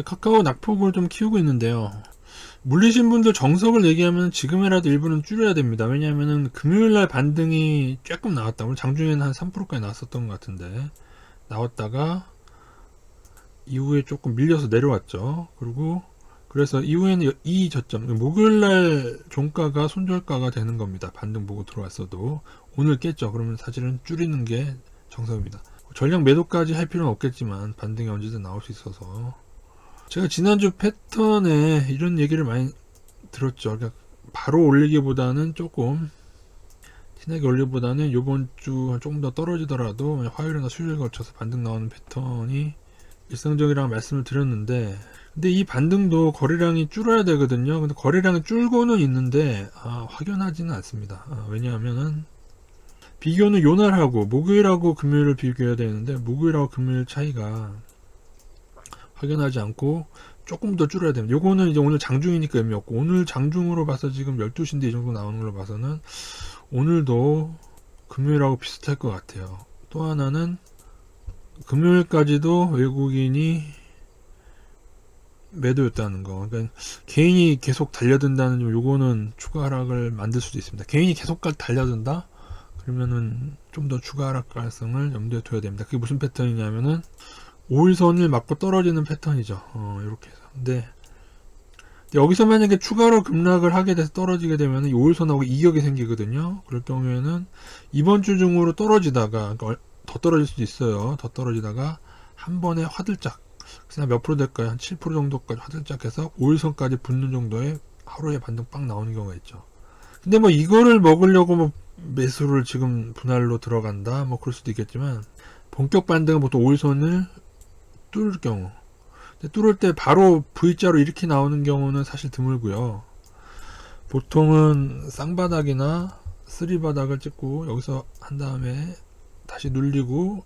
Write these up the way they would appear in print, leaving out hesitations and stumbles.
카카오 낙폭을 좀 키우고 있는데요. 물리신 분들 정석을 얘기하면 지금이라도 일부는 줄여야 됩니다. 왜냐하면은 금요일날 반등이 조금 나왔다. 오늘 장중에는 한 3%까지 나왔었던 것 같은데 나왔다가 이후에 조금 밀려서 내려왔죠. 그리고 그래서 이후에는 이 저점 목요일날 종가가 손절가가 되는 겁니다. 반등 보고 들어왔어도 오늘 깼죠. 그러면 사실은 줄이는 게 정석입니다. 전량 매도까지 할 필요는 없겠지만 반등이 언제든 나올 수 있어서 제가 지난주 패턴에 이런 얘기를 많이 들었죠. 그러니까 바로 올리기보다는 조금 진하게 올리기보다는 요번 주 조금 더 떨어지더라도 화요일이나 수요일 거쳐서 반등 나오는 패턴이 일상적이라고 말씀을 드렸는데, 근데 이 반등도 거래량이 줄어야 되거든요. 근데 거래량이 줄고는 있는데 확연하지는 않습니다. 왜냐하면은 비교는 요날하고 목요일하고 금요일을 비교해야 되는데 목요일하고 금요일 차이가 확연하지 않고 조금 더 줄여야 됩니다. 요거는 이제 오늘 장중이니까 의미 없고, 오늘 장중으로 봐서 지금 12시인데 이 정도 나오는 걸로 봐서는 오늘도 금요일하고 비슷할 것 같아요. 또 하나는 금요일까지도 외국인이 매도였다는 거. 그러니까 개인이 계속 달려든다는 요거는 추가 하락을 만들 수도 있습니다. 개인이 계속 달려든다? 그러면은 좀 더 추가 하락 가능성을 염두에 둬야 됩니다. 그게 무슨 패턴이냐면은 5일선을 맞고 떨어지는 패턴이죠. 이렇게 해서. 근데 여기서 만약에 추가로 급락을 하게 돼서 떨어지게 되면 5일선하고 이격이 생기거든요. 그럴 경우에는 이번 주 중으로 떨어지다가, 그러니까 더 떨어질 수도 있어요. 더 떨어지다가 한 번에 화들짝, 그냥 몇 프로 될까요? 한 7% 정도까지 화들짝 해서 5일선까지 붙는 정도의 하루에 반등 빵 나오는 경우가 있죠. 근데 뭐 이거를 먹으려고 뭐 매수를 지금 분할로 들어간다, 뭐 그럴 수도 있겠지만, 본격 반등은 보통 5일선을 뚫을 경우, 뚫을 때 바로 V자로 이렇게 나오는 경우는 사실 드물고요. 보통은 쌍바닥이나 쓰리바닥을 찍고 여기서 한 다음에 다시 눌리고,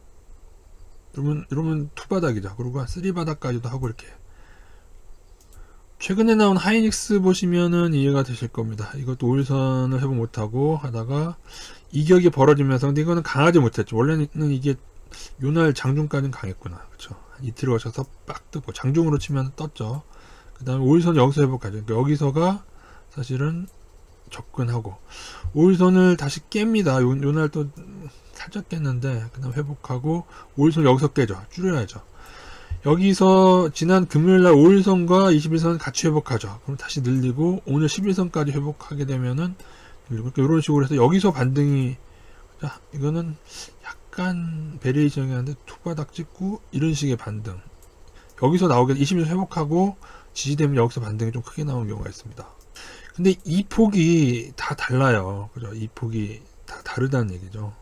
이러면 투바닥이죠. 그리고 쓰리바닥까지도 하고, 이렇게 최근에 나온 하이닉스 보시면은 이해가 되실 겁니다. 이것도 5일선을 회복 못하고 하다가 이격이 벌어지면서, 근데 이거는 강하지 못했죠. 원래는 이게 요날 장중까지는 강했구나. 그쵸. 이틀을 거쳐서 빡 뜨고 장중으로 치면 떴죠. 그 다음에 5일선 여기서 회복하죠. 그러니까 여기서가 사실은 접근하고 5일선을 다시 깹니다. 요날 또 살짝 깼는데 그 다음 회복하고 5일선 여기서 깨죠. 줄여야죠. 여기서 지난 금요일날 5일선과 21선 같이 회복하죠. 그럼 다시 늘리고 오늘 11선까지 회복하게 되면은 이런 식으로 해서 여기서 반등이, 자, 이거는 약간 베리에이션이 하는데 투바닥 찍고 이런 식의 반등, 여기서 나오게 21선 회복하고 지지되면 여기서 반등이 좀 크게 나오는 경우가 있습니다. 근데 이 폭이 다 달라요. 그죠? 이 폭이 다 다르다는 얘기죠.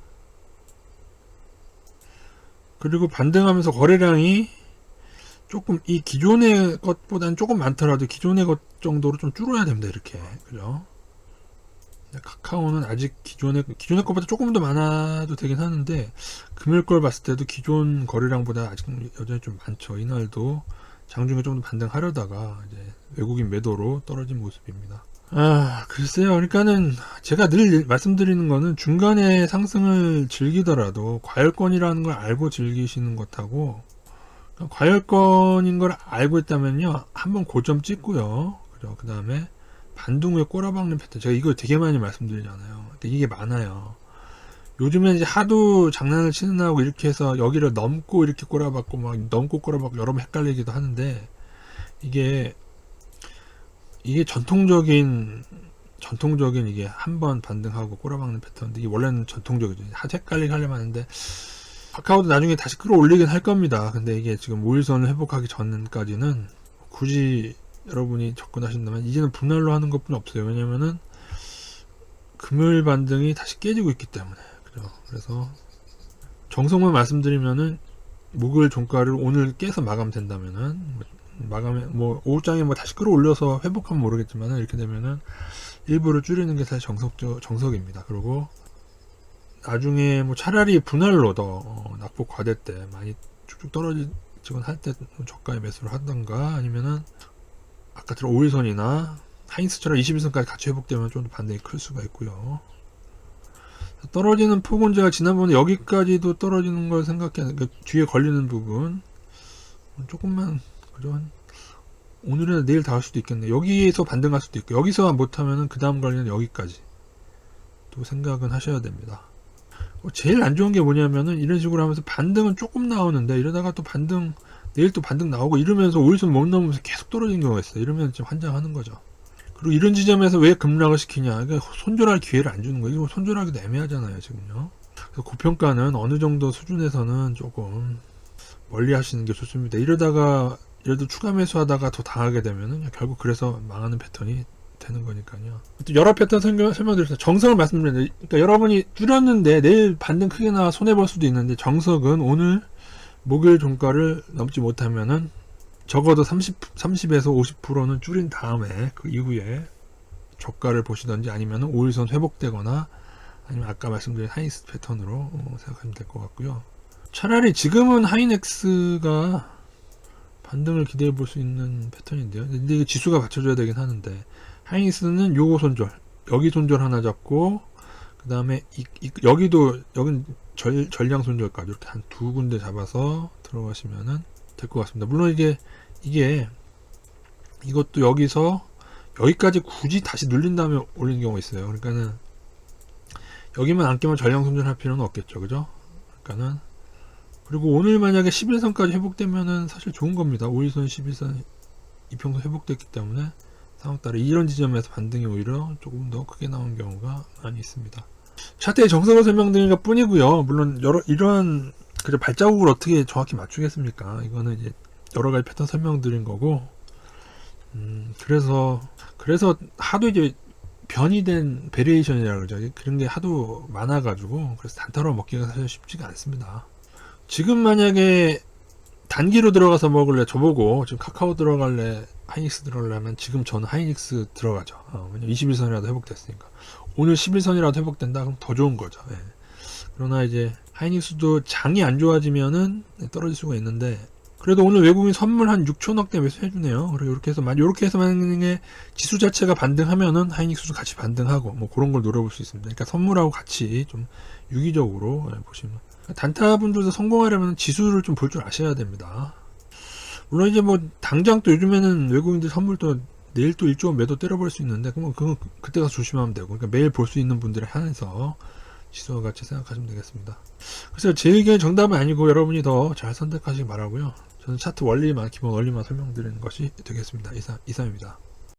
그리고 반등하면서 거래량이 조금 이 기존의 것보다는 조금 많더라도 기존의 것 정도로 좀 줄어야 됩니다. 이렇게. 그죠? 카카오는 아직 기존의 것보다 조금 더 많아도 되긴 하는데, 금요일 걸 봤을 때도 기존 거래량보다 아직 여전히 좀 많죠. 이날도 장중에 좀 더 반등하려다가 이제 외국인 매도로 떨어진 모습입니다. 글쎄요. 그러니까는 제가 늘 말씀드리는 거는 중간에 상승을 즐기더라도 과열권이라는 걸 알고 즐기시는 것하고, 과열권인 걸 알고 있다면요, 한번 고점 찍고요. 그죠? 그 다음에 반등 후에 꼬라박는 패턴. 제가 이거 되게 많이 말씀드리잖아요. 근데 이게 많아요. 요즘에 이제 하도 장난을 치는 하고 이렇게 해서 여기를 넘고 이렇게 꼬라박고 막 넘고 꼬라박고 여러 번 헷갈리기도 하는데, 이게 전통적인 이게 한번 반등하고 꼬라박는 패턴인데, 이게 원래는 전통적이죠. 헷갈리게 하려면 하는데, 카카오도 나중에 다시 끌어올리긴 할 겁니다. 근데 이게 지금 5일선을 회복하기 전까지는 굳이 여러분이 접근하신다면 이제는 분할로 하는 것뿐이 없어요. 왜냐면은 금요일 반등이 다시 깨지고 있기 때문에. 그죠? 그래서 정성만 말씀드리면은 목요일 종가를 오늘 깨서 마감된다면은, 마감에 뭐 오후장에 뭐 다시 끌어올려서 회복하면 모르겠지만은, 이렇게 되면은 일부를 줄이는 게 사실 정석입니다. 그리고 나중에 뭐 차라리 분할로 더 낙폭 과대 때 많이 쭉쭉 떨어지곤 할 때 저가에 매수를 하던가, 아니면은 아까처럼 5일선이나 하이닉스처럼 21선까지 같이 회복되면 좀 더 반등이 클 수가 있고요. 떨어지는 폭은 제가 지난번에 여기까지도 떨어지는 걸 생각해, 그러니까 뒤에 걸리는 부분 조금만, 그죠? 오늘이나 내일 다 할 수도 있겠네. 여기에서 반등할 수도 있고, 여기서 못하면은 그 다음 관리는 여기까지 또 생각은 하셔야 됩니다. 제일 안 좋은 게 뭐냐면은 이런 식으로 하면서 반등은 조금 나오는데 이러다가 또 반등, 내일 또 반등 나오고 이러면서 5일선 못 넘으면서 계속 떨어지는 경우가 있어요. 이러면 좀 환장하는 거죠. 그리고 이런 지점에서 왜 급락을 시키냐, 그러니까 손절할 기회를 안 주는 거예요. 이거 손절하기도 애매하잖아요, 지금요. 그래서 고평가는 어느 정도 수준에서는 조금 멀리 하시는 게 좋습니다. 이러다가 예를 추가 매수하다가 더 당하게 되면은 결국 그래서 망하는 패턴이 되는 거니까요. 여러 패턴 설명드렸어요. 정석을 말씀드렸는데, 그러니까 여러분이 줄였는데 내일 반등 크게 나와 손해볼 수도 있는데, 정석은 오늘 목요일 종가를 넘지 못하면은 적어도 30에서 50%는 줄인 다음에 그 이후에 저가를 보시던지 아니면 5일선 회복되거나 아니면 아까 말씀드린 하이닉스 패턴으로 생각하면 될 것 같고요. 차라리 지금은 하이닉스가 반등을 기대해 볼 수 있는 패턴인데요. 근데 이게 지수가 받쳐줘야 되긴 하는데, 하이닉스는 요거 손절, 여기 손절 하나 잡고, 그 다음에 여기도 여긴 전량 손절까지 이렇게 한 두 군데 잡아서 들어가시면은 될 것 같습니다. 물론 이것도 여기서 여기까지 굳이 다시 눌린 다음에 올리는 경우가 있어요. 그러니까는 여기만 안 깨면 전량 손절할 필요는 없겠죠, 그죠? 그러니까는, 그리고 오늘 만약에 11선까지 회복되면은 사실 좋은 겁니다. 5일선, 11선, 이평선 회복됐기 때문에 3월달에 이런 지점에서 반등이 오히려 조금 더 크게 나온 경우가 많이 있습니다. 차트의 정석을 설명드린 것 뿐이고요. 물론 이러한 발자국을 어떻게 정확히 맞추겠습니까? 이거는 이제 여러 가지 패턴 설명드린 거고, 그래서 하도 이제 변이된 베리에이션이라고 그러죠. 그런 게 하도 많아가지고 그래서 단타로 먹기가 사실 쉽지가 않습니다. 지금 만약에 단기로 들어가서 먹을래, 저보고 지금 카카오 들어갈래, 하이닉스 들어가려면 지금 저는 하이닉스 들어가죠. 왜냐면 21선이라도 회복됐으니까. 오늘 11선이라도 회복된다 그럼 더 좋은 거죠. 예. 그러나 이제 하이닉스도 장이 안 좋아지면은 떨어질 수가 있는데, 그래도 오늘 외국인 선물 한 6천억대 매수해주네요. 그리고 이렇게 해서 만약에 지수 자체가 반등하면은 하이닉스도 같이 반등하고 뭐 그런 걸 노려볼 수 있습니다. 그러니까 선물하고 같이 좀 유기적으로 보시면, 단타분들도 성공하려면 지수를 좀 볼 줄 아셔야 됩니다. 물론 이제 뭐 당장 또 요즘에는 외국인들 선물도 내일 또 1조 원 매도 때려볼 수 있는데, 그러면 그때 가서 조심하면 되고, 그러니까 매일 볼 수 있는 분들에 한해서 지수와 같이 생각하시면 되겠습니다. 그래서 제 의견이 정답은 아니고 여러분이 더 잘 선택하시기 바라고요. 저는 차트 원리만, 기본 원리만 설명드리는 것이 되겠습니다. 이상입니다.